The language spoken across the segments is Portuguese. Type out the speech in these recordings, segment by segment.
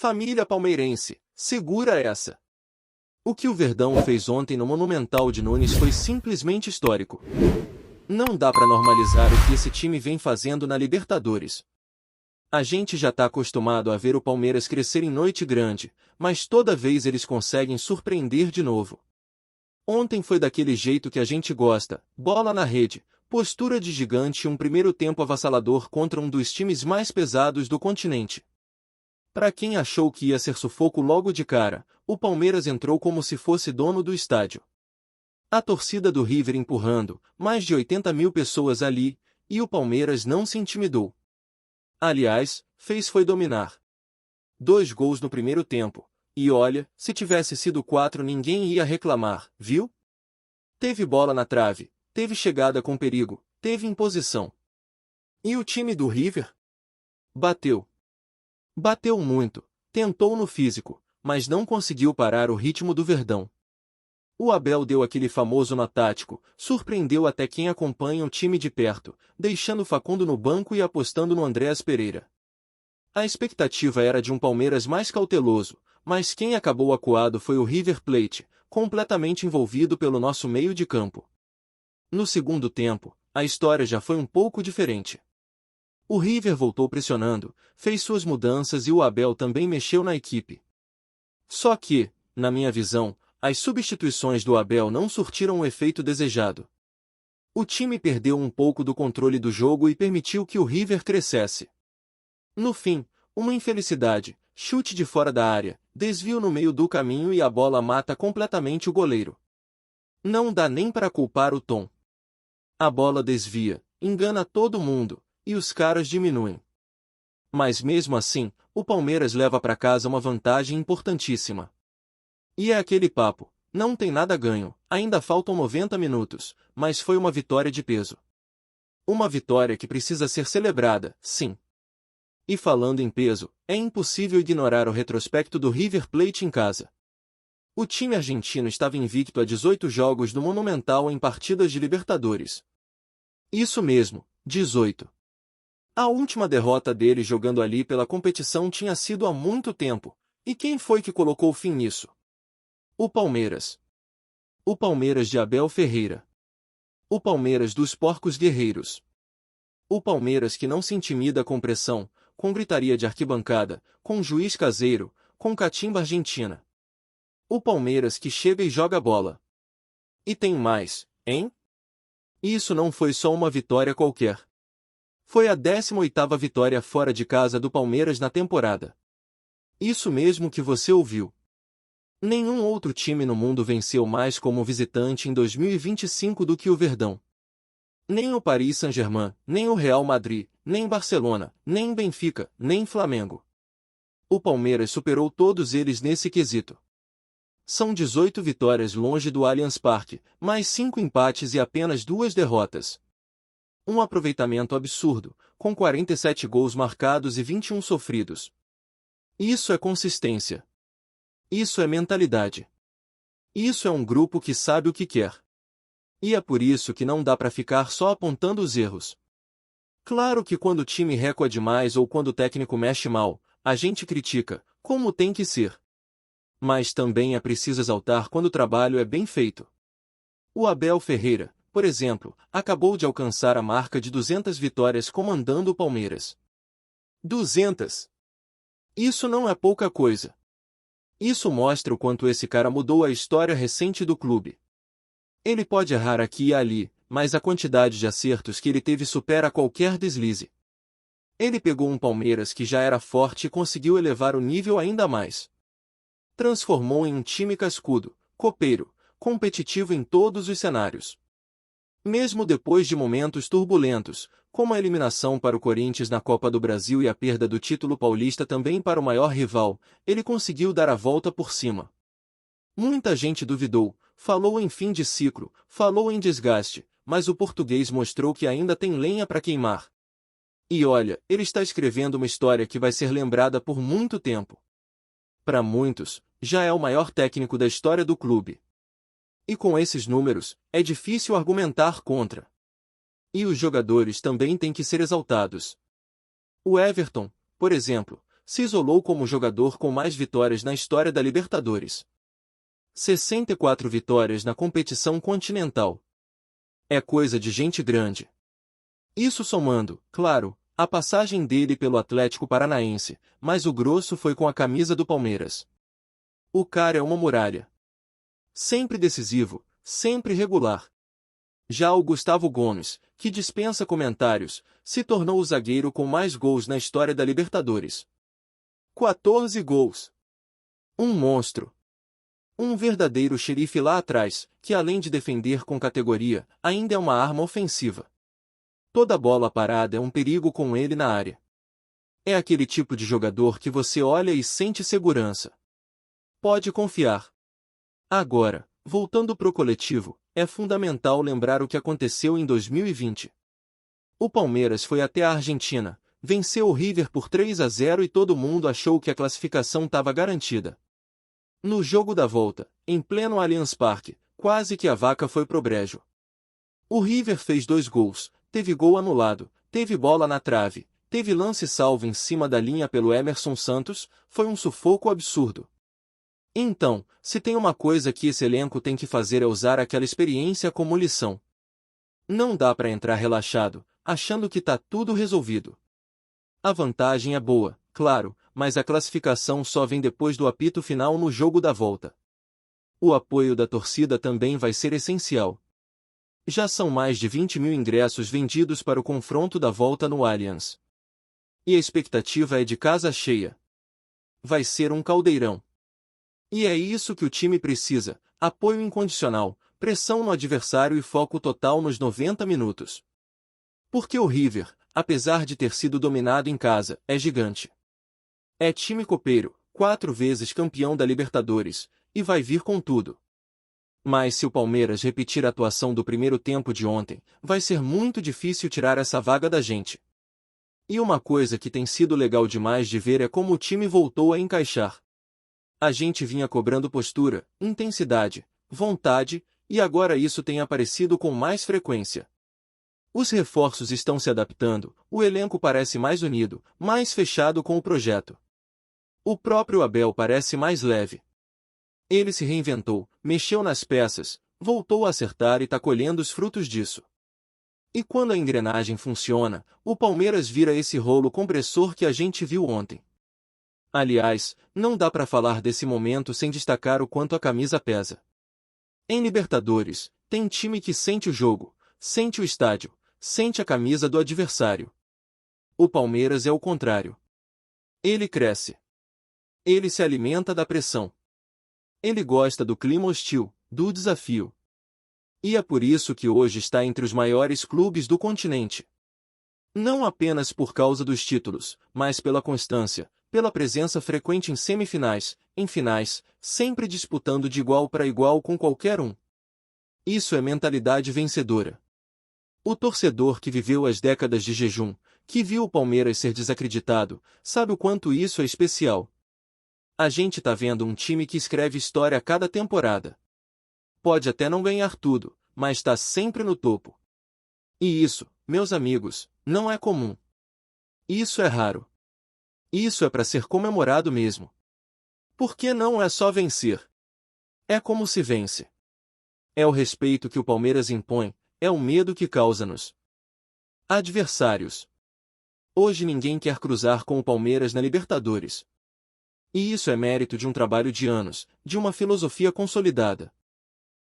Família palmeirense, segura essa. O que o Verdão fez ontem no Monumental de Nunes foi simplesmente histórico. Não dá pra normalizar o que esse time vem fazendo na Libertadores. A gente já tá acostumado a ver o Palmeiras crescer em noite grande, mas toda vez eles conseguem surpreender de novo. Ontem foi daquele jeito que a gente gosta, bola na rede, postura de gigante e um primeiro tempo avassalador contra um dos times mais pesados do continente. Para quem achou que ia ser sufoco logo de cara, o Palmeiras entrou como se fosse dono do estádio. A torcida do River empurrando, mais de 80 mil pessoas ali, e o Palmeiras não se intimidou. Aliás, fez foi dominar. 2 gols no primeiro tempo. E olha, se tivesse sido 4 ninguém ia reclamar, viu? Teve bola na trave, teve chegada com perigo, teve imposição. E o time do River? Bateu. Bateu muito, tentou no físico, mas não conseguiu parar o ritmo do Verdão. O Abel deu aquele famoso nó tático, surpreendeu até quem acompanha o time de perto, deixando Facundo no banco e apostando no Andréas Pereira. A expectativa era de um Palmeiras mais cauteloso, mas quem acabou acuado foi o River Plate, completamente envolvido pelo nosso meio de campo. No segundo tempo, a história já foi um pouco diferente. O River voltou pressionando, fez suas mudanças e o Abel também mexeu na equipe. Só que, na minha visão, as substituições do Abel não surtiram o efeito desejado. O time perdeu um pouco do controle do jogo e permitiu que o River crescesse. No fim, uma infelicidade, chute de fora da área, desvio no meio do caminho e a bola mata completamente o goleiro. Não dá nem para culpar o Tom. A bola desvia, engana todo mundo, e os caras diminuem. Mas mesmo assim, o Palmeiras leva para casa uma vantagem importantíssima. E é aquele papo, não tem nada ganho, ainda faltam 90 minutos, mas foi uma vitória de peso. Uma vitória que precisa ser celebrada, sim. E falando em peso, é impossível ignorar o retrospecto do River Plate em casa. O time argentino estava invicto a 18 jogos no Monumental em partidas de Libertadores. Isso mesmo, 18. A última derrota dele jogando ali pela competição tinha sido há muito tempo, e quem foi que colocou fim nisso? O Palmeiras. O Palmeiras de Abel Ferreira. O Palmeiras dos Porcos Guerreiros. O Palmeiras que não se intimida com pressão, com gritaria de arquibancada, com juiz caseiro, com catimba argentina. O Palmeiras que chega e joga bola. E tem mais, hein? Isso não foi só uma vitória qualquer. Foi a 18ª vitória fora de casa do Palmeiras na temporada. Isso mesmo que você ouviu. Nenhum outro time no mundo venceu mais como visitante em 2025 do que o Verdão. Nem o Paris Saint-Germain, nem o Real Madrid, nem Barcelona, nem Benfica, nem Flamengo. O Palmeiras superou todos eles nesse quesito. São 18 vitórias longe do Allianz Parque, mais 5 empates e apenas 2 derrotas. Um aproveitamento absurdo, com 47 gols marcados e 21 sofridos. Isso é consistência. Isso é mentalidade. Isso é um grupo que sabe o que quer. E é por isso que não dá para ficar só apontando os erros. Claro que quando o time recua demais ou quando o técnico mexe mal, a gente critica, como tem que ser. Mas também é preciso exaltar quando o trabalho é bem feito. O Abel Ferreira, por exemplo, acabou de alcançar a marca de 200 vitórias comandando o Palmeiras. 200! Isso não é pouca coisa. Isso mostra o quanto esse cara mudou a história recente do clube. Ele pode errar aqui e ali, mas a quantidade de acertos que ele teve supera qualquer deslize. Ele pegou um Palmeiras que já era forte e conseguiu elevar o nível ainda mais. Transformou em um time cascudo, copeiro, competitivo em todos os cenários. Mesmo depois de momentos turbulentos, como a eliminação para o Corinthians na Copa do Brasil e a perda do título paulista também para o maior rival, ele conseguiu dar a volta por cima. Muita gente duvidou, falou em fim de ciclo, falou em desgaste, mas o português mostrou que ainda tem lenha para queimar. E olha, ele está escrevendo uma história que vai ser lembrada por muito tempo. Para muitos, já é o maior técnico da história do clube. E com esses números, é difícil argumentar contra. E os jogadores também têm que ser exaltados. O Everton, por exemplo, se isolou como o jogador com mais vitórias na história da Libertadores. 64 vitórias na competição continental. É coisa de gente grande. Isso somando, claro, a passagem dele pelo Atlético Paranaense, mas o grosso foi com a camisa do Palmeiras. O cara é uma muralha. Sempre decisivo, sempre regular. Já o Gustavo Gomes, que dispensa comentários, se tornou o zagueiro com mais gols na história da Libertadores. 14 gols. Um monstro. Um verdadeiro xerife lá atrás, que além de defender com categoria, ainda é uma arma ofensiva. Toda bola parada é um perigo com ele na área. É aquele tipo de jogador que você olha e sente segurança. Pode confiar. Agora, voltando pro coletivo, é fundamental lembrar o que aconteceu em 2020. O Palmeiras foi até a Argentina, venceu o River por 3-0 e todo mundo achou que a classificação estava garantida. No jogo da volta, em pleno Allianz Parque, quase que a vaca foi pro brejo. O River fez 2 gols, teve gol anulado, teve bola na trave, teve lance salvo em cima da linha pelo Emerson Santos, foi um sufoco absurdo. Então, se tem uma coisa que esse elenco tem que fazer é usar aquela experiência como lição. Não dá para entrar relaxado, achando que tá tudo resolvido. A vantagem é boa, claro, mas a classificação só vem depois do apito final no jogo da volta. O apoio da torcida também vai ser essencial. Já são mais de 20 mil ingressos vendidos para o confronto da volta no Allianz. E a expectativa é de casa cheia. Vai ser um caldeirão. E é isso que o time precisa: apoio incondicional, pressão no adversário e foco total nos 90 minutos. Porque o River, apesar de ter sido dominado em casa, é gigante. É time copeiro, 4 vezes campeão da Libertadores, e vai vir com tudo. Mas se o Palmeiras repetir a atuação do primeiro tempo de ontem, vai ser muito difícil tirar essa vaga da gente. E uma coisa que tem sido legal demais de ver é como o time voltou a encaixar. A gente vinha cobrando postura, intensidade, vontade, e agora isso tem aparecido com mais frequência. Os reforços estão se adaptando, o elenco parece mais unido, mais fechado com o projeto. O próprio Abel parece mais leve. Ele se reinventou, mexeu nas peças, voltou a acertar e está colhendo os frutos disso. E quando a engrenagem funciona, o Palmeiras vira esse rolo compressor que a gente viu ontem. Aliás, não dá para falar desse momento sem destacar o quanto a camisa pesa. Em Libertadores, tem time que sente o jogo, sente o estádio, sente a camisa do adversário. O Palmeiras é o contrário. Ele cresce. Ele se alimenta da pressão. Ele gosta do clima hostil, do desafio. E é por isso que hoje está entre os maiores clubes do continente. Não apenas por causa dos títulos, mas pela constância, pela presença frequente em semifinais, em finais, sempre disputando de igual para igual com qualquer um. Isso é mentalidade vencedora. O torcedor que viveu as décadas de jejum, que viu o Palmeiras ser desacreditado, sabe o quanto isso é especial. A gente tá vendo um time que escreve história a cada temporada. Pode até não ganhar tudo, mas está sempre no topo. E isso, meus amigos, não é comum. Isso é raro. Isso é para ser comemorado mesmo. Porque não é só vencer. É como se vence. É o respeito que o Palmeiras impõe, é o medo que causa-nos adversários. Hoje ninguém quer cruzar com o Palmeiras na Libertadores. E isso é mérito de um trabalho de anos, de uma filosofia consolidada.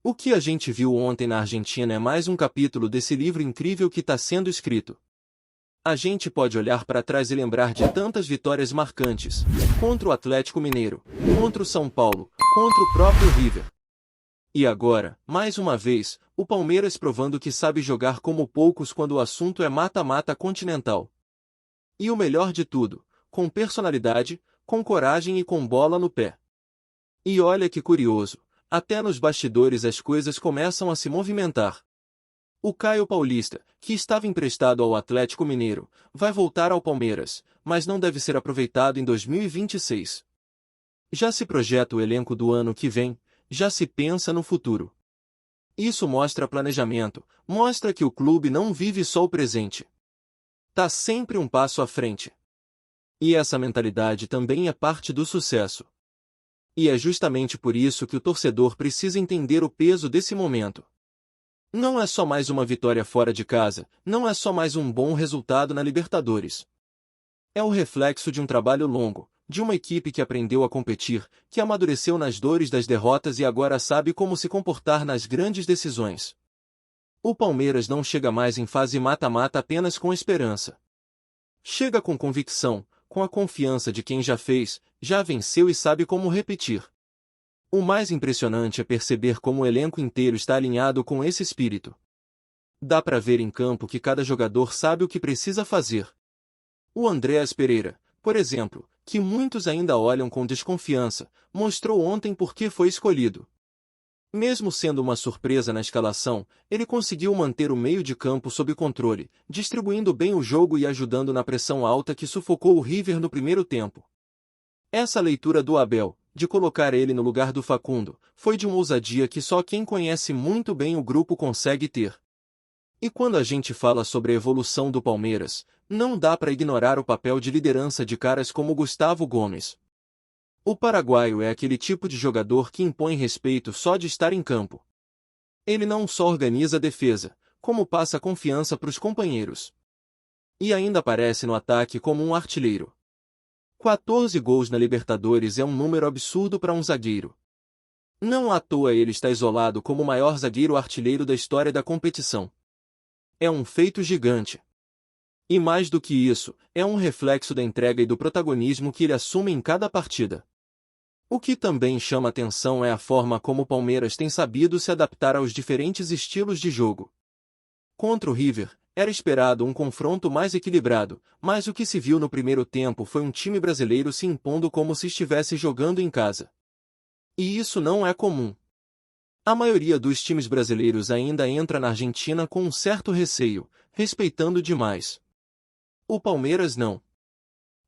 O que a gente viu ontem na Argentina é mais um capítulo desse livro incrível que está sendo escrito. A gente pode olhar para trás e lembrar de tantas vitórias marcantes, contra o Atlético Mineiro, contra o São Paulo, contra o próprio River. E agora, mais uma vez, o Palmeiras provando que sabe jogar como poucos quando o assunto é mata-mata continental. E o melhor de tudo, com personalidade, com coragem e com bola no pé. E olha que curioso, até nos bastidores as coisas começam a se movimentar. O Caio Paulista, que estava emprestado ao Atlético Mineiro, vai voltar ao Palmeiras, mas não deve ser aproveitado em 2026. Já se projeta o elenco do ano que vem, já se pensa no futuro. Isso mostra planejamento, mostra que o clube não vive só o presente. Tá sempre um passo à frente. E essa mentalidade também é parte do sucesso. E é justamente por isso que o torcedor precisa entender o peso desse momento. Não é só mais uma vitória fora de casa, não é só mais um bom resultado na Libertadores. É o reflexo de um trabalho longo, de uma equipe que aprendeu a competir, que amadureceu nas dores das derrotas e agora sabe como se comportar nas grandes decisões. O Palmeiras não chega mais em fase mata-mata apenas com esperança. Chega com convicção, com a confiança de quem já fez, já venceu e sabe como repetir. O mais impressionante é perceber como o elenco inteiro está alinhado com esse espírito. Dá para ver em campo que cada jogador sabe o que precisa fazer. O Andréas Pereira, por exemplo, que muitos ainda olham com desconfiança, mostrou ontem por que foi escolhido. Mesmo sendo uma surpresa na escalação, ele conseguiu manter o meio de campo sob controle, distribuindo bem o jogo e ajudando na pressão alta que sufocou o River no primeiro tempo. Essa leitura do Abel, de colocar ele no lugar do Facundo, foi de uma ousadia que só quem conhece muito bem o grupo consegue ter. E quando a gente fala sobre a evolução do Palmeiras, não dá para ignorar o papel de liderança de caras como Gustavo Gomes. O paraguaio é aquele tipo de jogador que impõe respeito só de estar em campo. Ele não só organiza a defesa, como passa confiança para os companheiros. E ainda aparece no ataque como um artilheiro. 14 gols na Libertadores é um número absurdo para um zagueiro. Não à toa ele está isolado como o maior zagueiro artilheiro da história da competição. É um feito gigante. E mais do que isso, é um reflexo da entrega e do protagonismo que ele assume em cada partida. O que também chama atenção é a forma como o Palmeiras tem sabido se adaptar aos diferentes estilos de jogo. Contra o River, era esperado um confronto mais equilibrado, mas o que se viu no primeiro tempo foi um time brasileiro se impondo como se estivesse jogando em casa. E isso não é comum. A maioria dos times brasileiros ainda entra na Argentina com um certo receio, respeitando demais. O Palmeiras não.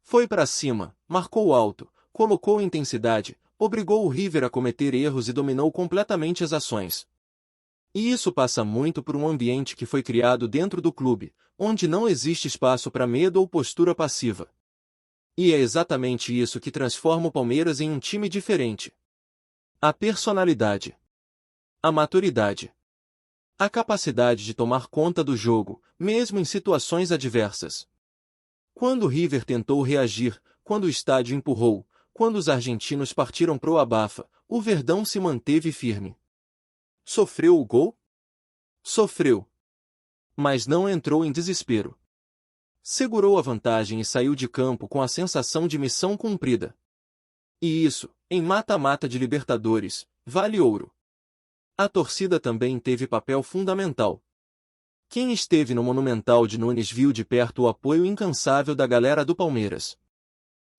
Foi para cima, marcou alto, colocou intensidade, obrigou o River a cometer erros e dominou completamente as ações. E isso passa muito por um ambiente que foi criado dentro do clube, onde não existe espaço para medo ou postura passiva. E é exatamente isso que transforma o Palmeiras em um time diferente. A personalidade. A maturidade. A capacidade de tomar conta do jogo, mesmo em situações adversas. Quando o River tentou reagir, quando o estádio empurrou, quando os argentinos partiram pro abafa, o Verdão se manteve firme. Sofreu o gol? Sofreu. Mas não entrou em desespero. Segurou a vantagem e saiu de campo com a sensação de missão cumprida. E isso, em mata-mata de Libertadores, vale ouro. A torcida também teve papel fundamental. Quem esteve no Monumental de Nunes viu de perto o apoio incansável da galera do Palmeiras.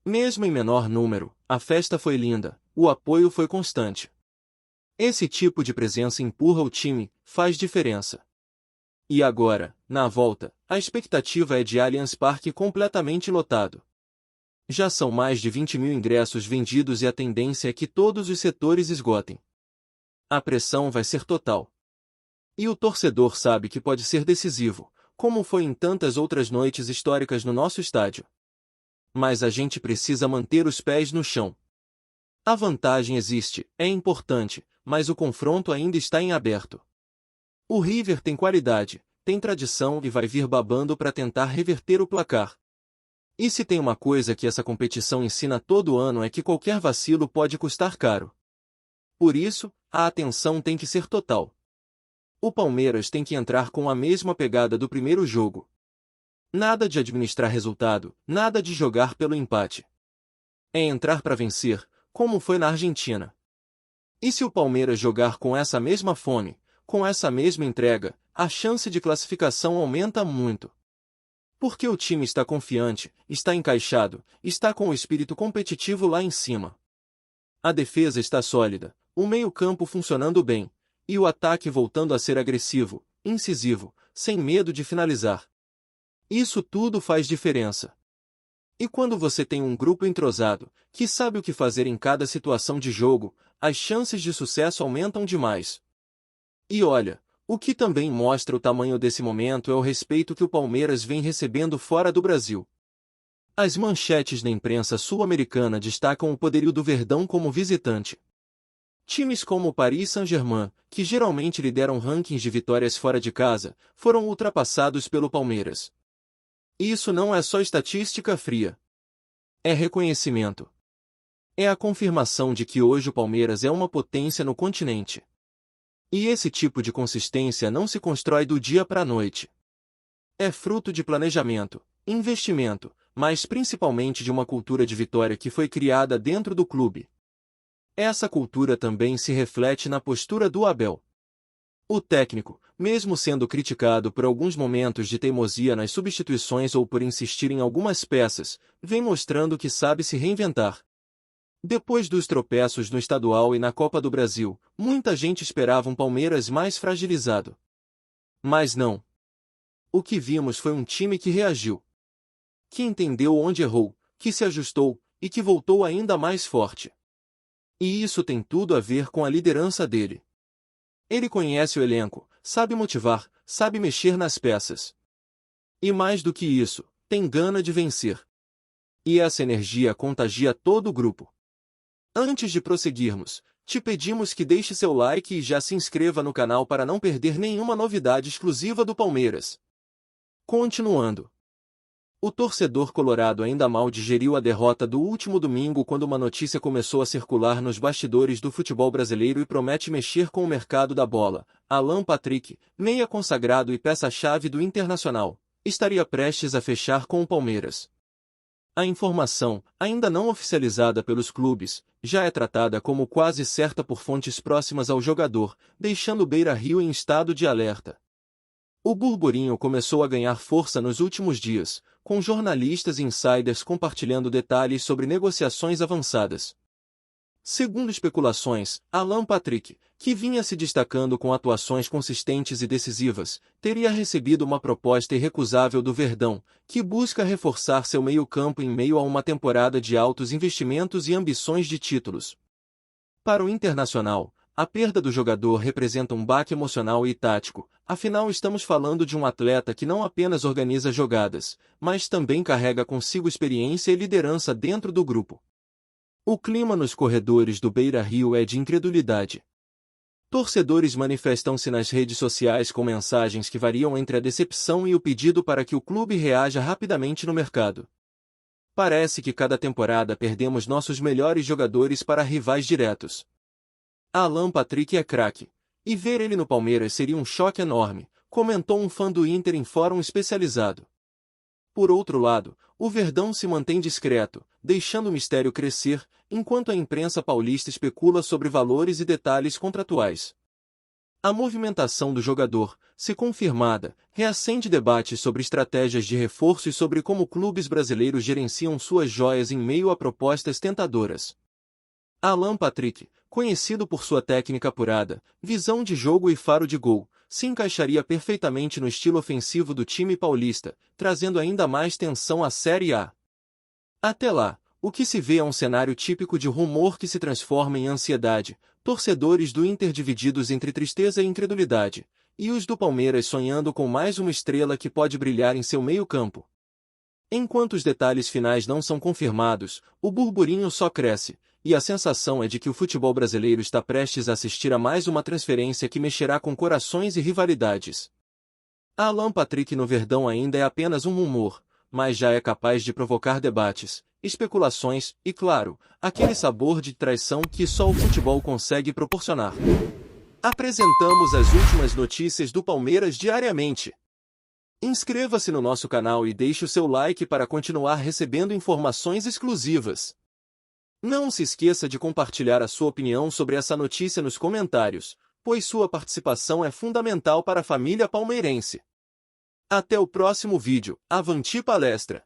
Mesmo em menor número, a festa foi linda, o apoio foi constante. Esse tipo de presença empurra o time, faz diferença. E agora, na volta, a expectativa é de Allianz Parque completamente lotado. Já são mais de 20 mil ingressos vendidos e a tendência é que todos os setores esgotem. A pressão vai ser total. E o torcedor sabe que pode ser decisivo, como foi em tantas outras noites históricas no nosso estádio. Mas a gente precisa manter os pés no chão. A vantagem existe, é importante, mas o confronto ainda está em aberto. O River tem qualidade, tem tradição e vai vir babando para tentar reverter o placar. E se tem uma coisa que essa competição ensina todo ano é que qualquer vacilo pode custar caro. Por isso, a atenção tem que ser total. O Palmeiras tem que entrar com a mesma pegada do primeiro jogo. Nada de administrar resultado, nada de jogar pelo empate. É entrar para vencer, como foi na Argentina. E se o Palmeiras jogar com essa mesma fome, com essa mesma entrega, a chance de classificação aumenta muito. Porque o time está confiante, está encaixado, está com o espírito competitivo lá em cima. A defesa está sólida, o meio-campo funcionando bem, e o ataque voltando a ser agressivo, incisivo, sem medo de finalizar. Isso tudo faz diferença. E quando você tem um grupo entrosado, que sabe o que fazer em cada situação de jogo, as chances de sucesso aumentam demais. E olha, o que também mostra o tamanho desse momento é o respeito que o Palmeiras vem recebendo fora do Brasil. As manchetes da imprensa sul-americana destacam o poderio do Verdão como visitante. Times como o Paris Saint-Germain, que geralmente lideram rankings de vitórias fora de casa, foram ultrapassados pelo Palmeiras. Isso não é só estatística fria. É reconhecimento. É a confirmação de que hoje o Palmeiras é uma potência no continente. E esse tipo de consistência não se constrói do dia para a noite. É fruto de planejamento, investimento, mas principalmente de uma cultura de vitória que foi criada dentro do clube. Essa cultura também se reflete na postura do Abel. O técnico, mesmo sendo criticado por alguns momentos de teimosia nas substituições ou por insistir em algumas peças, vem mostrando que sabe se reinventar. Depois dos tropeços no estadual e na Copa do Brasil, muita gente esperava um Palmeiras mais fragilizado. Mas não. O que vimos foi um time que reagiu. Que entendeu onde errou, que se ajustou, e que voltou ainda mais forte. E isso tem tudo a ver com a liderança dele. Ele conhece o elenco, sabe motivar, sabe mexer nas peças. E mais do que isso, tem gana de vencer. E essa energia contagia todo o grupo. Antes de prosseguirmos, te pedimos que deixe seu like e já se inscreva no canal para não perder nenhuma novidade exclusiva do Palmeiras. Continuando. O torcedor colorado ainda mal digeriu a derrota do último domingo quando uma notícia começou a circular nos bastidores do futebol brasileiro e promete mexer com o mercado da bola. Alan Patrick, meia consagrado e peça-chave do Internacional, estaria prestes a fechar com o Palmeiras. A informação, ainda não oficializada pelos clubes, já é tratada como quase certa por fontes próximas ao jogador, deixando o Beira-Rio em estado de alerta. O burburinho começou a ganhar força nos últimos dias, com jornalistas e insiders compartilhando detalhes sobre negociações avançadas. Segundo especulações, Alan Patrick, que vinha se destacando com atuações consistentes e decisivas, teria recebido uma proposta irrecusável do Verdão, que busca reforçar seu meio-campo em meio a uma temporada de altos investimentos e ambições de títulos. Para o Internacional, a perda do jogador representa um baque emocional e tático, afinal estamos falando de um atleta que não apenas organiza jogadas, mas também carrega consigo experiência e liderança dentro do grupo. O clima nos corredores do Beira-Rio é de incredulidade. Torcedores manifestam-se nas redes sociais com mensagens que variam entre a decepção e o pedido para que o clube reaja rapidamente no mercado. Parece que cada temporada perdemos nossos melhores jogadores para rivais diretos. Alan Patrick é craque, e ver ele no Palmeiras seria um choque enorme, comentou um fã do Inter em fórum especializado. Por outro lado, o Verdão se mantém discreto, deixando o mistério crescer, enquanto a imprensa paulista especula sobre valores e detalhes contratuais. A movimentação do jogador, se confirmada, reacende debates sobre estratégias de reforço e sobre como clubes brasileiros gerenciam suas joias em meio a propostas tentadoras. Alan Patrick, conhecido por sua técnica apurada, visão de jogo e faro de gol, se encaixaria perfeitamente no estilo ofensivo do time paulista, trazendo ainda mais tensão à Série A. Até lá, o que se vê é um cenário típico de rumor que se transforma em ansiedade, torcedores do Inter divididos entre tristeza e incredulidade, e os do Palmeiras sonhando com mais uma estrela que pode brilhar em seu meio-campo. Enquanto os detalhes finais não são confirmados, o burburinho só cresce, e a sensação é de que o futebol brasileiro está prestes a assistir a mais uma transferência que mexerá com corações e rivalidades. Alan Patrick no Verdão ainda é apenas um rumor, mas já é capaz de provocar debates, especulações e, claro, aquele sabor de traição que só o futebol consegue proporcionar. Apresentamos as últimas notícias do Palmeiras diariamente. Inscreva-se no nosso canal e deixe o seu like para continuar recebendo informações exclusivas. Não se esqueça de compartilhar a sua opinião sobre essa notícia nos comentários, pois sua participação é fundamental para a família palmeirense. Até o próximo vídeo. Avante palestra!